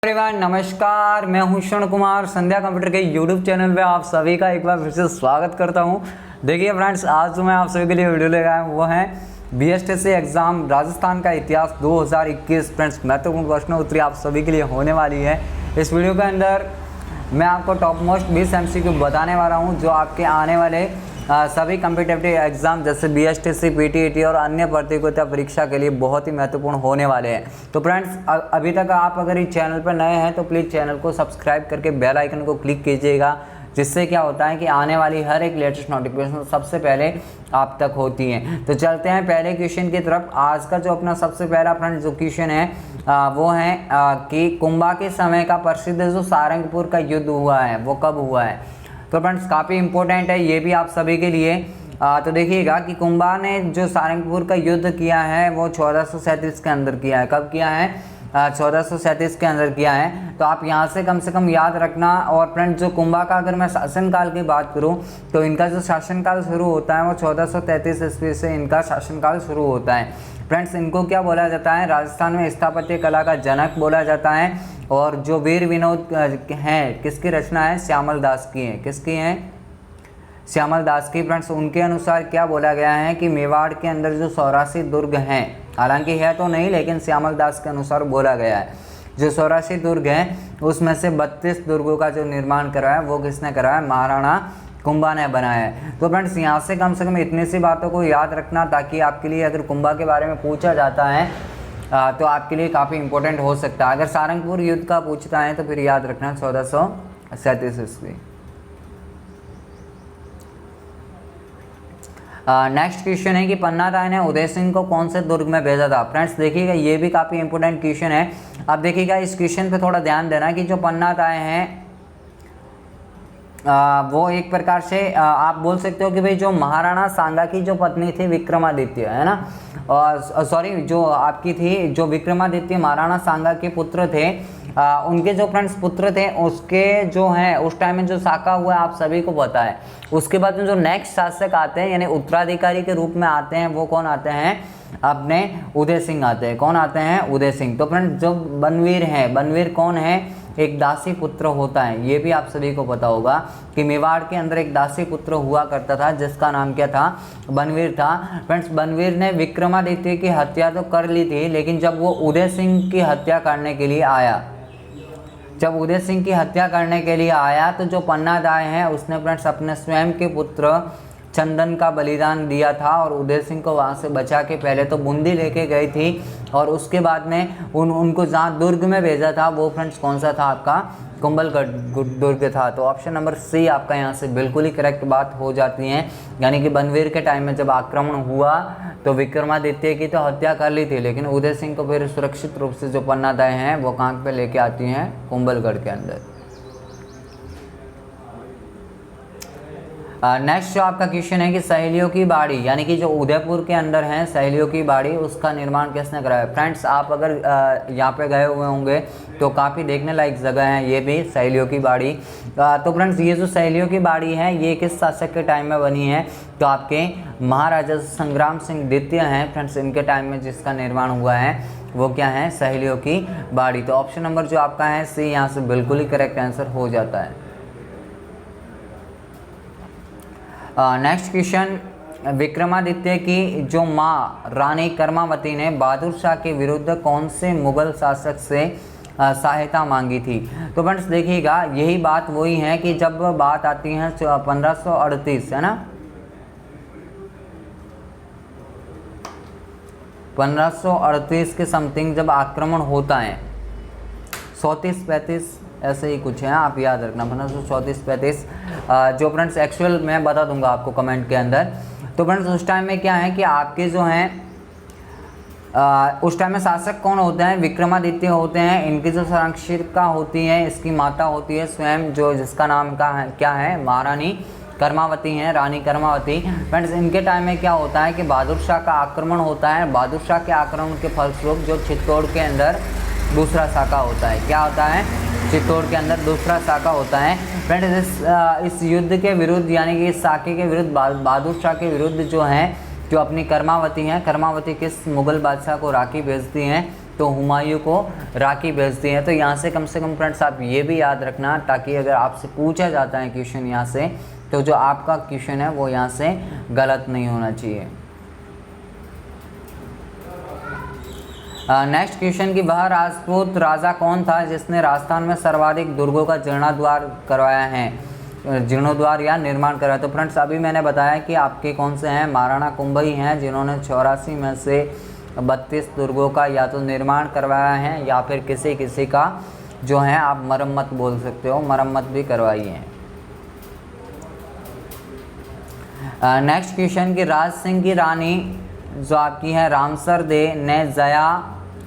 Everyone, नमस्कार। मैं हूं क्षण कुमार। संध्या कंप्यूटर के यूट्यूब चैनल पे आप सभी का एक बार फिर से स्वागत करता हूं। देखिए फ्रेंड्स, आज जो मैं आप सभी के लिए वीडियो ले आया हूं वो है बीएसटीसी एग्ज़ाम राजस्थान का इतिहास 2021। फ्रेंड्स, महत्वपूर्ण प्रश्नोत्तरी आप सभी के लिए होने वाली है। इस वीडियो के अंदर मैं आपको टॉप मोस्ट 20 MCQ बताने वाला हूँ जो आपके आने वाले सभी कॉम्पिटिटिव एग्जाम जैसे बीएसटीसी, पीटीईटी और अन्य प्रतियोगिता परीक्षा के लिए बहुत ही महत्वपूर्ण होने वाले हैं। तो फ्रेंड्स, अभी तक आप अगर इस चैनल पर नए हैं तो प्लीज़ चैनल को सब्सक्राइब करके बेल आइकन को क्लिक कीजिएगा, जिससे क्या होता है कि आने वाली हर एक लेटेस्ट नोटिफिकेशन सबसे पहले आप तक होती हैं। तो चलते हैं पहले क्वेश्चन की तरफ। आज का जो अपना सबसे पहला फ्रेंड्स जो क्वेश्चन है वो है कि कुंभा के समय का प्रसिद्ध जो सारंगपुर का युद्ध हुआ है वो कब हुआ है। तो फ्रेंड्स, काफ़ी इंपॉर्टेंट है ये भी आप सभी के लिए। तो देखिएगा कि कुंभा ने जो सारंगपुर का युद्ध किया है वो 1437 के अंदर किया है। कब किया है? 1437 के अंदर किया है। तो आप यहाँ से कम याद रखना। और फ्रेंड्स, जो कुंभा का अगर मैं शासनकाल की बात करूँ तो इनका जो शासनकाल शुरू होता है वो 1433 ईस्वी से इनका शासनकाल शुरू होता है। फ्रेंड्स, इनको क्या बोला जाता है? राजस्थान में स्थापत्य कला का जनक बोला जाता है। और जो वीर विनोद हैं, किसकी रचना है? श्यामल दास की है। किसकी है? श्यामल दास की। फ्रेंड्स, उनके अनुसार क्या बोला गया है कि मेवाड़ के अंदर जो 84 दुर्ग हैं, हालांकि है तो नहीं, लेकिन श्यामल दास के अनुसार बोला गया है जो 84 दुर्ग हैं उसमें से 32 दुर्गों का जो निर्माण कराया वो किसने कराया? महाराणा कुंभा ने बनाया है। तो फ्रेंड्स, यहाँ से कम इतनी सी बातों को याद रखना ताकि आपके लिए अगर कुंभा के बारे में पूछा जाता है तो आपके लिए काफ़ी इंपॉर्टेंट हो सकता है। अगर सारंगपुर युद्ध का पूछता है तो फिर याद रखना 1437 ईस्वी। नेक्स्ट क्वेश्चन है कि पन्ना राय ने उदय सिंह को कौन से दुर्ग में भेजा था। फ्रेंड्स, देखिएगा ये भी काफ़ी इंपॉर्टेंट क्वेश्चन है। अब देखिएगा इस क्वेश्चन पे थोड़ा ध्यान देना कि जो पन्ना राय हैं वो एक प्रकार से आप बोल सकते हो कि भाई जो महाराणा सांगा की जो पत्नी थी विक्रमादित्य, है ना, और सॉरी जो आपकी थी जो विक्रमादित्य महाराणा सांगा के पुत्र थे, उनके जो फ्रेंड्स पुत्र थे उसके जो हैं उस टाइम में जो साका हुआ आप सभी को पता है। उसके बाद में जो नेक्स्ट शासक आते हैं यानी उत्तराधिकारी के रूप में आते हैं वो कौन आते हैं? अपने उदय सिंह आते हैं। कौन आते हैं? उदय सिंह। तो फ्रेंड्स, जो बनवीर हैं, बनवीर कौन है? एक दासी पुत्र होता है। ये भी आप सभी को पता होगा कि मेवाड़ के अंदर एक दासी पुत्र हुआ करता था जिसका नाम क्या था? बनवीर था। फ्रेंड्स, बनवीर ने विक्रमादित्य की हत्या तो कर ली थी, लेकिन जब वो उदय सिंह की हत्या करने के लिए आया, तो जो पन्ना राय है उसने फ्रेंड्स अपने स्वयं के पुत्र चंदन का बलिदान दिया था और उदय सिंह को वहाँ से बचा के पहले तो बूंदी लेके गई थी और उसके बाद में उनको जहाँ दुर्ग में भेजा था वो फ्रेंड्स कौन सा था? आपका कुंभलगढ़ दुर्ग था। तो ऑप्शन नंबर सी आपका यहाँ से बिल्कुल ही करेक्ट बात हो जाती है। यानी कि बनवीर के टाइम में जब आक्रमण हुआ तो विक्रमादित्य की तो हत्या कर ली थी, लेकिन उदय सिंह को फिर सुरक्षित रूप से जो पन्ना राय हैं वो कहाँ पे लेके आती हैं? कुंभलगढ़ के अंदर। नेक्स्ट जो आपका क्वेश्चन है कि सहेलियों की बाड़ी यानी कि जो उदयपुर के अंदर है सहेलियों की बाड़ी, उसका निर्माण किसने कराया? फ्रेंड्स, आप अगर यहाँ पे गए हुए होंगे तो काफ़ी देखने लायक जगह है ये भी, सहेलियों की बाड़ी। तो फ्रेंड्स, ये जो सहेलियों की बाड़ी है ये किस शासक के टाइम में बनी है? तो आपके महाराजा संग्राम सिंह द्वितीय हैं फ्रेंड्स, इनके टाइम में जिसका निर्माण हुआ है वो क्या है? सहेलियों की बाड़ी। तो ऑप्शन नंबर जो आपका है सी यहाँ से बिल्कुल ही करेक्ट आंसर हो जाता है। नेक्स्ट क्वेश्चन, विक्रमादित्य की जो माँ रानी कर्मावती ने बहादुर शाह के विरुद्ध कौन से मुगल शासक से सहायता मांगी थी? तो फ्रेंड्स, देखिएगा यही बात वही है कि जब बात आती है 1538, है ना, 1538 के समथिंग जब आक्रमण होता है, 34-35 ऐसे ही कुछ है, आप याद रखना 1534-35। जो फ्रेंड्स एक्चुअल मैं बता दूंगा आपको कमेंट के अंदर। तो फ्रेंड्स, उस टाइम में क्या है कि आपके जो हैं उस टाइम में शासक कौन होते हैं? विक्रमादित्य होते हैं। इनकी जो संरक्षिका होती है, इसकी माता होती है स्वयं, जो जिसका नाम का है क्या है? महारानी कर्मावती हैं, रानी कर्मावती। फ्रेंड्स, इनके टाइम में क्या होता है कि बहादुर शाह का आक्रमण होता है। बहादुर शाह के आक्रमण के फलस्वरूप जो चित्तौड़ के अंदर दूसरा शाखा होता है, क्या होता है? चित्तौड़ के अंदर दूसरा शाखा होता है। फ्रेंड्स, इस युद्ध के विरुद्ध यानी कि इस शाखे के विरुद्ध बहादुर शाह के विरुद्ध जो है जो अपनी कर्मावती हैं, कर्मावती किस मुगल बादशाह को राखी भेजती हैं? तो हुमायूं को राखी भेजती है। तो यहाँ से कम फ्रेंड्स आप ये भी याद रखना, ताकि अगर आपसे पूछा जाता है क्वेश्चन यहाँ से, तो जो आपका क्वेश्चन है वो यहाँ से गलत नहीं होना चाहिए। नेक्स्ट क्वेश्चन की वह राजपूत राजा कौन था जिसने राजस्थान में सर्वाधिक दुर्गों का जीर्णोद्धार करवाया है, जीर्णोद्धार या निर्माण कराया। तो फ्रेंड्स अभी मैंने बताया कि आपके कौन से हैं, महाराणा कुंभ ही हैं जिन्होंने 84 में से 32 दुर्गों का या तो निर्माण करवाया है या फिर किसी का जो है आप मरम्मत बोल सकते हो, मरम्मत भी करवाई है। नेक्स्ट क्वेश्चन की राज सिंह की रानी जो आपकी है रामसर दे ने जया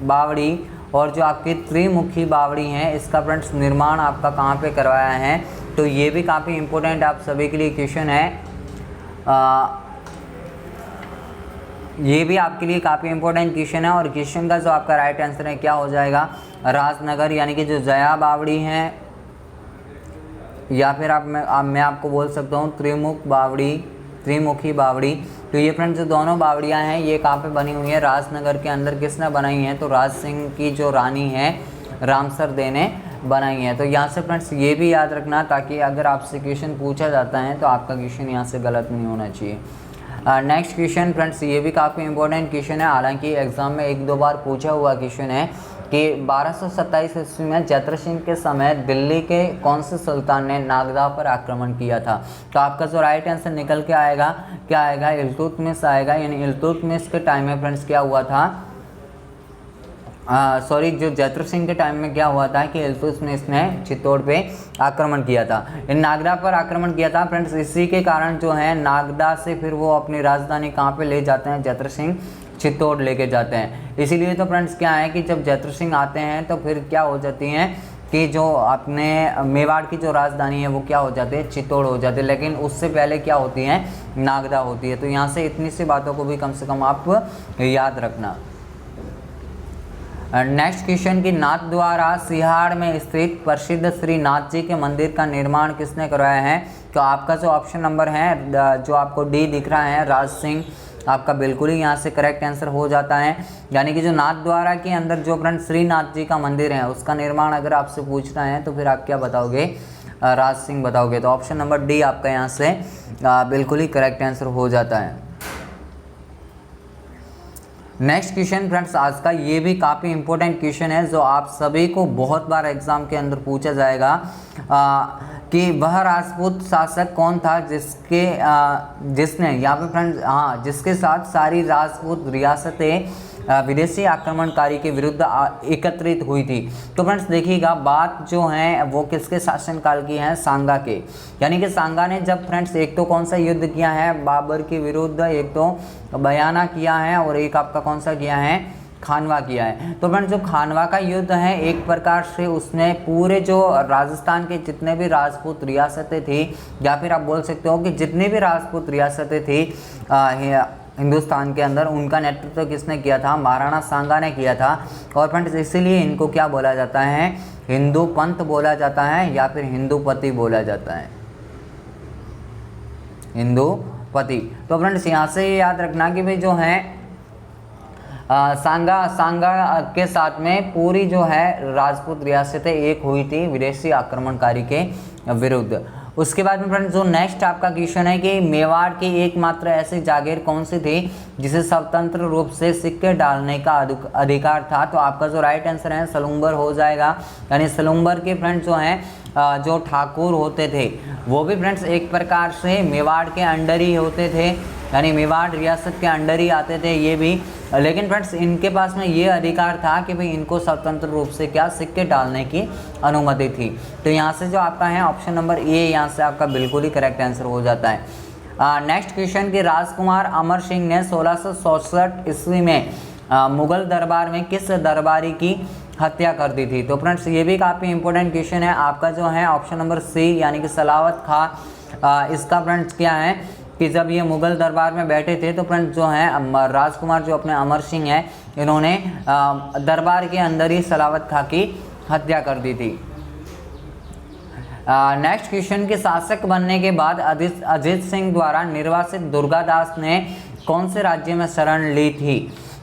बावड़ी और जो आपकी त्रिमुखी बावड़ी हैं, इसका फ्रेंड्स निर्माण आपका कहाँ पे करवाया है। तो ये भी काफ़ी इम्पोर्टेंट आप सभी के लिए क्वेश्चन है, ये भी आपके लिए काफ़ी इंपॉर्टेंट क्वेश्चन है। और क्वेश्चन का जो आपका राइट आंसर है क्या हो जाएगा, राजनगर, यानी कि जो जया बावड़ी हैं, या फिर मैं आपको बोल सकता हूँ त्रिमुखी बावड़ी। तो ये फ्रेंड्स जो दोनों बावड़ियाँ हैं ये कहाँ पे बनी हुई है, राजनगर के अंदर। किसने बनाई है, तो राज सिंह की जो रानी है रामसर दे ने बनाई है। तो यहाँ से फ्रेंड्स ये भी याद रखना, ताकि अगर आपसे क्वेश्चन पूछा जाता है तो आपका क्वेश्चन यहाँ से गलत नहीं होना चाहिए। नेक्स्ट क्वेश्चन फ्रेंड्स ये भी काफ़ी इंपॉर्टेंट क्वेश्चन है, हालांकि एग्जाम में 1-2 बार पूछा हुआ क्वेश्चन है कि 1227 ईस्वी में जयद्रथ सिंह के समय दिल्ली के कौन से सुल्तान ने नागदा पर आक्रमण किया था। तो आपका जो राइट आंसर निकल के आएगा क्या आएगा, इल्तुतमिश आएगा। यानी इल्तुतमिश के टाइम में फ्रेंड्स क्या हुआ था, जो जयद्रथ सिंह के टाइम में क्या हुआ था कि इल्तुतमिश ने चित्तौड़ पे आक्रमण किया था, इन नागदा पर आक्रमण किया था फ्रेंड्स। इसी के कारण जो है नागदा से फिर वो अपनी राजधानी कहाँ पे ले जाते हैं, जयद्रथ सिंह चित्तौड़ लेके जाते हैं। इसीलिए तो फ्रेंड्स क्या है कि जब जयद्रथ सिंह आते हैं तो फिर क्या हो जाती हैं कि जो अपने मेवाड़ की जो राजधानी है वो क्या हो जाती है, चित्तौड़ हो जाती है। लेकिन उससे पहले क्या होती है, नागदा होती है। तो यहाँ से इतनी सी बातों को भी कम से कम आप याद रखना। नेक्स्ट क्वेश्चन की नाथ द्वारा सिहाड़ में स्थित प्रसिद्ध श्री नाथ जी के मंदिर का निर्माण किसने करवाया है। तो आपका जो ऑप्शन नंबर है जो आपको डी दिख रहा है, राज सिंह, आपका बिल्कुल ही यहाँ से करेक्ट आंसर हो जाता है। यानी कि जो नाथ द्वारा के अंदर जो फ्रेंड श्रीनाथ जी का मंदिर है उसका निर्माण अगर आपसे पूछना है तो फिर आप क्या बताओगे, राज सिंह बताओगे। तो ऑप्शन नंबर डी आपका यहाँ से बिल्कुल ही करेक्ट आंसर हो जाता है। नेक्स्ट क्वेश्चन फ्रेंड्स आज का ये भी काफ़ी इंपॉर्टेंट क्वेश्चन है जो आप सभी को बहुत बार एग्जाम के अंदर पूछा जाएगा कि वह राजपूत शासक कौन था जिसने यहाँ पे फ्रेंड्स जिसके साथ सारी राजपूत रियासतें विदेशी आक्रमणकारी के विरुद्ध एकत्रित हुई थी। तो फ्रेंड्स देखिएगा बात जो है वो किसके शासनकाल की है, सांगा के। यानी कि सांगा ने जब फ्रेंड्स एक तो कौन सा युद्ध किया है, बाबर के विरुद्ध एक तो बयाना किया है और एक आपका कौन सा किया है, खानवा किया है। तो फ्रेंड्स जो खानवा का युद्ध है एक प्रकार से उसने पूरे जो राजस्थान के जितने भी राजपूत रियासतें थी, या फिर आप बोल सकते हो कि जितनी भी राजपूत रियासतें थी हिंदुस्तान के अंदर, उनका नेतृत्व किसने किया था, महाराणा सांगा ने किया था। और फ्रेंड्स इसीलिए इनको क्या बोला जाता है, हिंदू पंथ बोला जाता है या फिर हिंदूपति बोला जाता है, हिंदूपति। तो फ्रेंड्स यहाँ से ये याद रखना कि भाई जो है सांगा के साथ में पूरी जो है राजपूत रियासतें एक हुई थी विदेशी आक्रमणकारी के विरुद्ध। उसके बाद में फ्रेंड्स जो नेक्स्ट आपका क्वेश्चन है कि मेवाड़ की एकमात्र ऐसी जागीर कौन सी थी जिसे स्वतंत्र रूप से सिक्के डालने का अधिकार था। तो आपका जो राइट आंसर है सलूम्बर हो जाएगा। यानी सलूम्बर के फ्रेंड्स जो हैं जो ठाकुर होते थे वो भी फ्रेंड्स एक प्रकार से मेवाड़ के अंडर ही होते थे, यानी मेवाड़ रियासत के अंडर ही आते थे ये भी। लेकिन फ्रेंड्स इनके पास में ये अधिकार था कि भाई इनको स्वतंत्र रूप से क्या सिक्के डालने की अनुमति थी। तो यहाँ से जो आपका है ऑप्शन नंबर ए यहाँ से आपका बिल्कुल ही करेक्ट आंसर हो जाता है। नेक्स्ट क्वेश्चन कि राजकुमार अमर सिंह ने 1667 ईस्वी में मुगल दरबार में किस दरबारी की हत्या कर दी थी। तो फ्रेंड्स ये भी काफ़ी इंपॉर्टेंट क्वेश्चन है। आपका जो है ऑप्शन नंबर सी यानी कि सलावत खां, इसका फ्रेंड्स क्या है कि जब ये मुगल दरबार में बैठे थे तो फ्रेंड्स जो है राजकुमार जो अपने अमर सिंह हैं इन्होंने दरबार के अंदर ही सलावत खां की हत्या कर दी थी। नेक्स्ट क्वेश्चन के शासक बनने के बाद अजीत सिंह द्वारा निर्वासित दुर्गादास ने कौन से राज्य में शरण ली थी।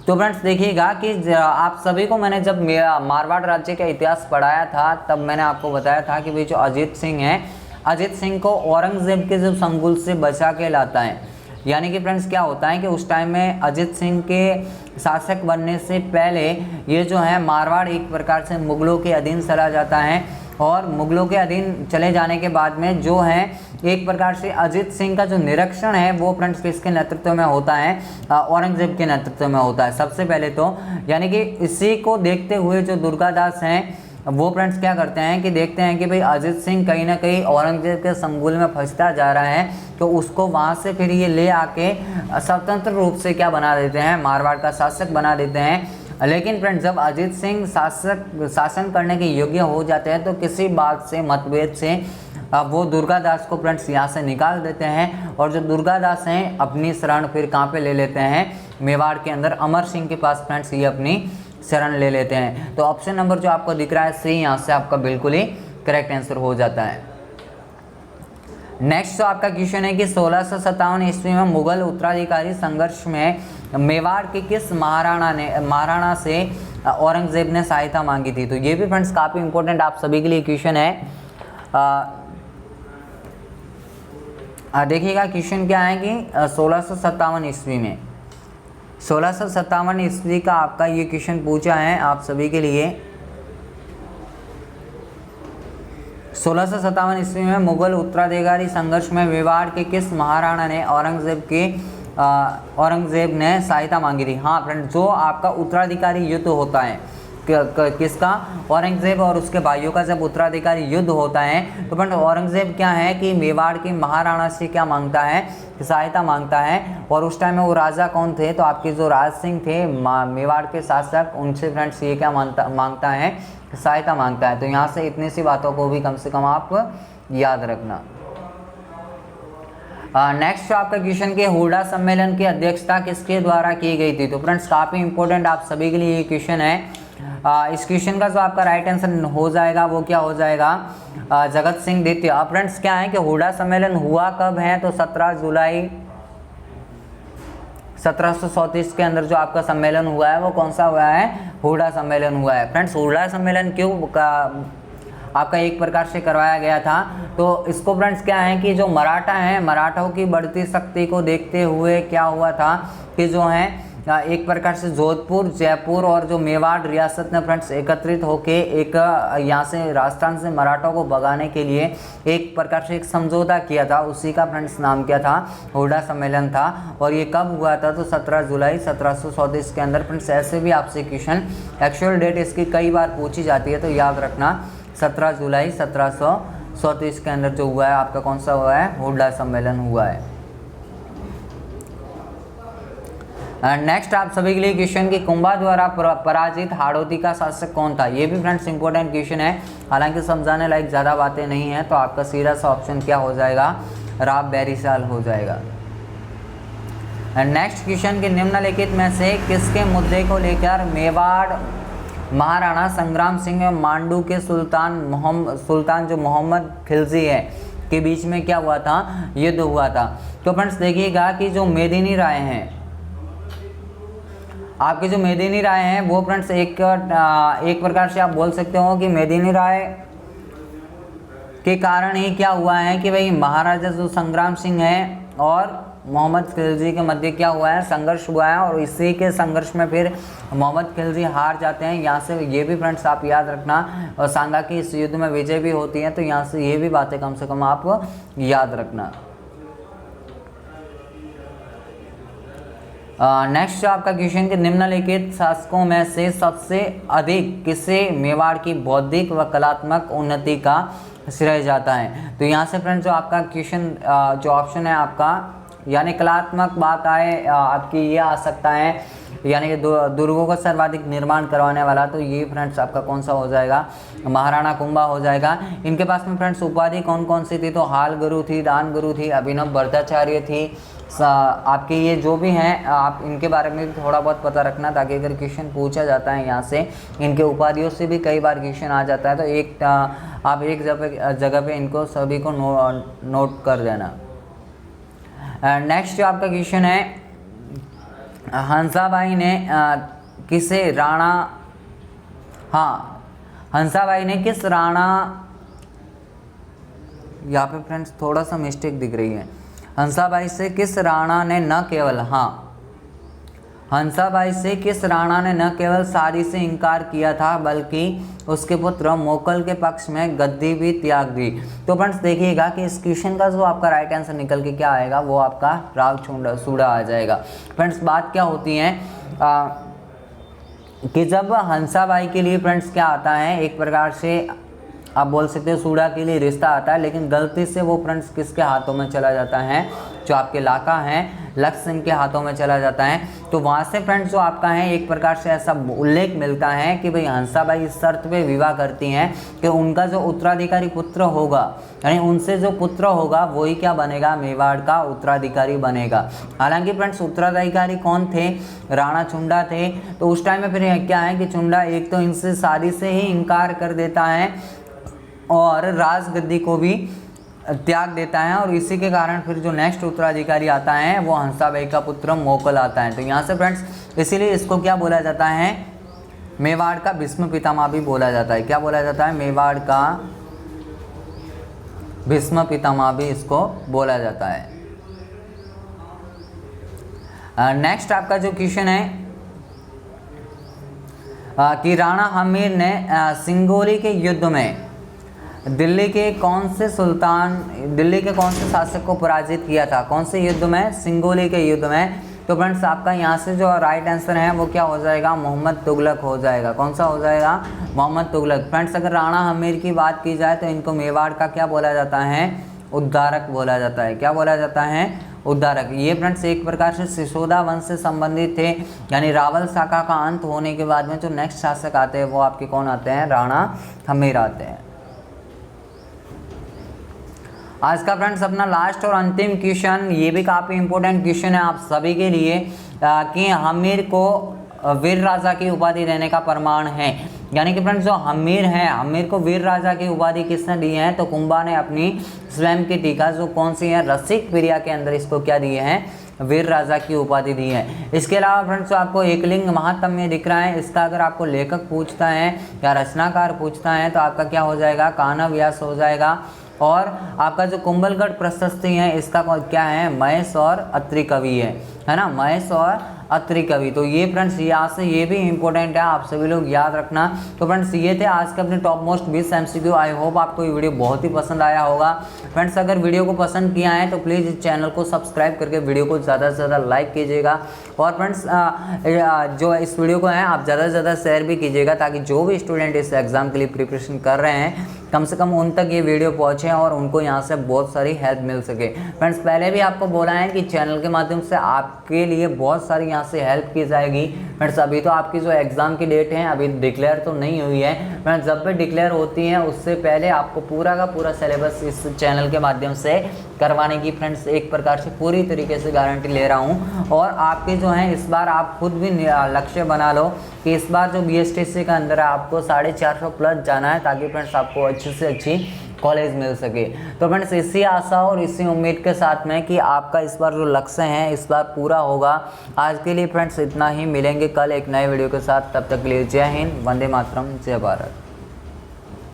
तो फ्रेंड्स देखिएगा कि आप सभी को मैंने जब मारवाड़ राज्य का इतिहास पढ़ाया था तब मैंने आपको बताया था कि भाई जो अजीत सिंह है, अजीत सिंह को औरंगजेब के जो संगुल से बचा के लाता है। यानी कि फ्रेंड्स क्या होता है कि उस टाइम में अजीत सिंह के शासक बनने से पहले ये जो है मारवाड़ एक प्रकार से मुगलों के अधीन चला जाता है, और मुगलों के अधीन चले जाने के बाद में जो है एक प्रकार से अजीत सिंह का जो निरीक्षण है वो फ्रेंड्स किसके नेतृत्व में होता है, औरंगजेब के नेतृत्व में होता है सबसे पहले तो। यानी कि इसी को देखते हुए जो दुर्गादास हैं वो फ्रेंड्स क्या करते हैं कि देखते हैं कि भाई अजीत सिंह कहीं ना कहीं औरंगजेब के संगुल में फंसता जा रहा है, तो उसको वहाँ से फिर ये ले आके स्वतंत्र रूप से क्या बना देते हैं, मारवाड़ का शासक बना देते हैं। लेकिन फ्रेंड्स जब अजीत सिंह शासन करने के योग्य हो जाते हैं तो किसी बात से मतभेद से वो दुर्गादास को फ्रेंड्स यहाँ से निकाल देते हैं, और जो दुर्गादास हैं अपनी शरण फिर कहाँ पे ले लेते हैं, मेवाड़ के अंदर अमर सिंह के पास फ्रेंड्स ये अपनी शरण ले लेते हैं। तो ऑप्शन नंबर जो आपको दिख रहा है सी यहाँ से आपका बिल्कुल ही करेक्ट आंसर हो जाता है। नेक्स्ट जो आपका क्वेश्चन है कि 1657 ईस्वी में मुगल उत्तराधिकारी संघर्ष में मेवाड़ के किस महाराणा से औरंगजेब ने सहायता मांगी थी। तो ये भी फ्रेंड्स काफ़ी इंपॉर्टेंट आप सभी के लिए क्वेश्चन है। देखिएगा क्वेश्चन क्या है कि 1657 ईस्वी में, 1657 ईस्वी का आपका ये क्वेश्चन पूछा है आप सभी के लिए। 1657 ईस्वी में मुगल उत्तराधिकारी संघर्ष में मेवाड़ के किस महाराणा ने औरंगजेब ने सहायता मांगी थी। हाँ फ्रेंड, जो आपका उत्तराधिकारी युद्ध होता है किसका, औरंगजेब और उसके भाइयों का जब उत्तराधिकारी युद्ध होता है तो फ्रेंड औरंगजेब क्या है कि मेवाड़ के महाराणा से क्या मांगता है, सहायता मांगता है। और उस टाइम में वो राजा कौन थे, तो आपके जो राज सिंह थे मेवाड़ के शासक, उनसे फ्रेंड्स ये क्या मांगता है, सहायता मांगता है। तो यहाँ से इतनी सी बातों को भी कम से कम आप याद रखना। नेक्स्ट आपका क्वेश्चन के हुडा सम्मेलन की अध्यक्षता किसके द्वारा की गई थी। तो फ्रेंड्स काफ़ी इंपॉर्टेंट आप सभी के लिए ये क्वेश्चन है। इस क्वेश्चन का जो आपका राइट आंसर हो जाएगा वो क्या हो जाएगा, जगत सिंह द्वितीय। अब फ्रेंड्स क्या है कि हुडा सम्मेलन हुआ कब है, तो 17 जुलाई 1734 के अंदर जो आपका सम्मेलन हुआ है वो कौन सा हुआ है, हुडा सम्मेलन हुआ है। फ्रेंड्स हुडा सम्मेलन क्यों आपका एक प्रकार से करवाया गया था, तो इसको फ्रेंड्स क्या है कि जो मराठा हैं, मराठों की बढ़ती शक्ति को देखते हुए क्या हुआ था कि जो है एक प्रकार से जोधपुर, जयपुर और जो मेवाड़ रियासत ने फ्रेंड्स एकत्रित होके एक यहाँ से राजस्थान से मराठों को भगाने के लिए एक प्रकार से एक समझौता किया था, उसी का फ्रेंड्स नाम क्या था, हुडा सम्मेलन था। और ये कब हुआ था, तो 17 जुलाई 1734 के अंदर। फ्रेंड्स ऐसे भी आपसे क्वेश्चन एक्चुअल डेट इसकी कई बार पूछी जाती है, तो याद रखना 17 जुलाई 1734 के अंदर जो हुआ है आपका कौन सा हुआ है, हुडा सम्मेलन हुआ है। नेक्स्ट आप सभी के लिए क्वेश्चन की कुंभा द्वारा पराजित हाड़ौती का शासक कौन था। ये भी फ्रेंड्स इंपॉर्टेंट क्वेश्चन है, हालांकि समझाने लायक ज़्यादा बातें नहीं है, तो आपका सीधा सा ऑप्शन क्या हो जाएगा, राव बैरिसाल हो जाएगा। नेक्स्ट क्वेश्चन के निम्नलिखित में से किसके मुद्दे को लेकर मेवाड़ महाराणा संग्राम सिंह मांडू के सुल्तान जो मोहम्मद खिलजी है के बीच में क्या हुआ था, युद्ध हुआ था। तो फ्रेंड्स देखिएगा कि जो मेदिनी राय हैं, आपके जो मेदिनी राय हैं वो फ्रेंड्स एक प्रकार से आप बोल सकते हो कि मेदिनी राय के कारण ही क्या हुआ है कि भाई महाराजा जो संग्राम सिंह हैं और मोहम्मद खिलजी के मध्य क्या हुआ है, संघर्ष हुआ है, और इसी के संघर्ष में फिर मोहम्मद खिलजी हार जाते हैं। यहाँ से ये भी फ्रेंड्स आप याद रखना, और सांगा की इस युद्ध में विजय भी होती है, तो यहाँ से ये भी बातें कम से कम आप याद रखना। नेक्स्ट आपका क्वेश्चन कि निम्नलिखित शासकों में से सबसे अधिक किसे मेवाड़ की बौद्धिक व कलात्मक उन्नति का श्रेय जाता है। तो यहाँ से फ्रेंड्स जो आपका क्वेश्चन जो ऑप्शन है आपका, यानी कलात्मक बात आए आपकी ये आ सकता है, यानी कि दुर्गों का सर्वाधिक निर्माण करवाने वाला, तो ये फ्रेंड्स आपका कौन सा हो जाएगा, महाराणा कुंभा हो जाएगा। इनके पास में फ्रेंड्स उपाधि कौन कौन सी थी, तो हाल गुरु थी, दान गुरु थी, अभिनव भट्टाचार्य थी। आपके ये जो भी हैं आप इनके बारे में भी थोड़ा बहुत पता रखना, ताकि अगर क्वेश्चन पूछा जाता है यहाँ से इनके उपाधियों से भी कई बार क्वेश्चन आ जाता है, तो आप एक जगह पे इनको सभी को नोट कर देना। नेक्स्ट जो आपका क्वेश्चन है हंसाबाई ने किसे राणा, हाँ हंसाबाई ने किस राणा, यहाँ पे फ्रेंड्स थोड़ा सा मिस्टेक दिख रही है, हंसाबाई से किस राणा ने न केवल, हाँ हंसाबाई से किस राणा ने न केवल शादी से इनकार किया था बल्कि उसके पुत्र मोकल के पक्ष में गद्दी भी त्याग दी। तो फ्रेंड्स देखिएगा कि इस क्वेश्चन का जो आपका राइट आंसर निकल के क्या आएगा, वो आपका राव सूड़ा आ जाएगा। फ्रेंड्स बात क्या होती है कि जब हंसाबाई के लिए फ्रेंड्स क्या आता है, एक प्रकार से आप बोल सकते हो सूड़ा के लिए रिश्ता आता है, लेकिन गलती से वो फ्रेंड्स किसके हाथों में चला जाता है, जो आपके लाका हैं लक्ष्य सिंह के हाथों में चला जाता है। तो वहाँ से फ्रेंड्स जो आपका है एक प्रकार से ऐसा उल्लेख मिलता है कि भाई हंसाबाई इस शर्त पे विवाह करती हैं कि उनका जो उत्तराधिकारी पुत्र होगा, यानी उनसे जो पुत्र होगा वही क्या बनेगा, मेवाड़ का उत्तराधिकारी बनेगा। हालांकि फ्रेंड्स उत्तराधिकारी कौन थे, राणा चुंडा थे। तो उस टाइम में फिर क्या है कि चुंडा एक तो इनसे शादी से ही इनकार कर देता है और राजगद्दी को भी त्याग देता है, और इसी के कारण फिर जो नेक्स्ट उत्तराधिकारी आता है वो हंसाबाई का पुत्र मोकल आता है। तो यहाँ से फ्रेंड्स इसीलिए इसको क्या बोला जाता है, मेवाड़ का भीष्म पितामह भी बोला जाता है। क्या बोला जाता है, मेवाड़ का भीष्म पितामह भी इसको बोला जाता है। नेक्स्ट आपका जो क्वेश्चन है कि राणा हमीर ने सिंगोली के युद्ध में दिल्ली के कौन से शासक को पराजित किया था, कौन से युद्ध में, सिंगोली के युद्ध में। तो फ्रेंड्स आपका यहाँ से जो राइट आंसर है वो क्या हो जाएगा, मोहम्मद तुगलक हो जाएगा। कौन सा हो जाएगा, मोहम्मद तुगलक। फ्रेंड्स अगर राणा हमीर की बात की जाए तो इनको मेवाड़ का क्या बोला जाता है, उद्धारक बोला जाता है। क्या बोला जाता है, उद्धारक। ये फ्रेंड्स एक प्रकार से सिसोदा वंश से संबंधित थे, यानी रावल शाखा का अंत होने के बाद में जो नेक्स्ट शासक आते हैं वो आपके कौन आते हैं, राणा हमीर आते हैं। आज का फ्रेंड्स अपना लास्ट और अंतिम क्वेश्चन, ये भी काफ़ी इंपॉर्टेंट क्वेश्चन है आप सभी के लिए कि हमीर को वीर राजा की उपाधि देने का प्रमाण है। यानी कि फ्रेंड्स जो हमीर हैं, हमीर को वीर राजा की उपाधि किसने दी है, तो कुंभा ने अपनी स्वयं की टीका जो कौन सी है, रसिक प्रिया के अंदर इसको क्या दिए हैं, वीर राजा की उपाधि दी है। इसके अलावा फ्रेंड्स जो आपको एकलिंग महात्म्य दिख रहा है, इसका अगर आपको लेखक पूछता है या रचनाकार पूछता है तो आपका क्या हो जाएगा, कान्हा व्यास हो जाएगा। और आपका जो कुंभलगढ़ प्रशस्ति है इसका क्या है, महेश और अत्रि कवि है ना, महेश और अत्रि कवि। तो ये फ्रेंड्स यहाँ से ये भी इंपॉर्टेंट है, आप सभी लोग याद रखना। तो फ्रेंड्स ये थे आज के अपने top most 20 MCQ। I hope आपको ये वीडियो बहुत ही पसंद आया होगा। फ्रेंड्स अगर वीडियो को पसंद किया है तो प्लीज़ इस चैनल को सब्सक्राइब करके वीडियो को ज़्यादा से ज़्यादा लाइक कीजिएगा। और फ्रेंड्स जो इस वीडियो को है आप ज़्यादा से ज़्यादा शेयर भी कीजिएगा, ताकि जो भी स्टूडेंट इस एग्ज़ाम के लिए प्रिपरेशन कर रहे हैं कम से कम उन तक ये वीडियो पहुँचे और उनको यहाँ से बहुत सारी हेल्प मिल सके। फ्रेंड्स पहले भी आपको बोला है कि चैनल के माध्यम से आपके लिए बहुत सारी यहाँ से हेल्प की जाएगी। फ्रेंड्स अभी तो आपकी जो एग्ज़ाम की डेट है अभी डिक्लेयर तो नहीं हुई है। फ्रेंड्स जब भी डिक्लेयर होती है उससे पहले आपको पूरा का पूरा सिलेबस इस चैनल के माध्यम से करवाने की फ्रेंड्स एक प्रकार से पूरी तरीके से गारंटी ले रहा हूँ। और आपके जो हैं इस बार आप खुद भी लक्ष्य बना लो कि इस बार जो BSTC का अंदर है आपको 450 प्लस जाना है, ताकि फ्रेंड्स आपको अच्छी से अच्छी कॉलेज मिल सके। तो फ्रेंड्स इसी आशा और इसी उम्मीद के साथ में कि आपका इस बार जो लक्ष्य है इस बार पूरा होगा। आज के लिए फ्रेंड्स इतना ही, मिलेंगे कल एक नए वीडियो के साथ। तब तक के लिए जय हिंद, वंदे मातरम, जय भारत।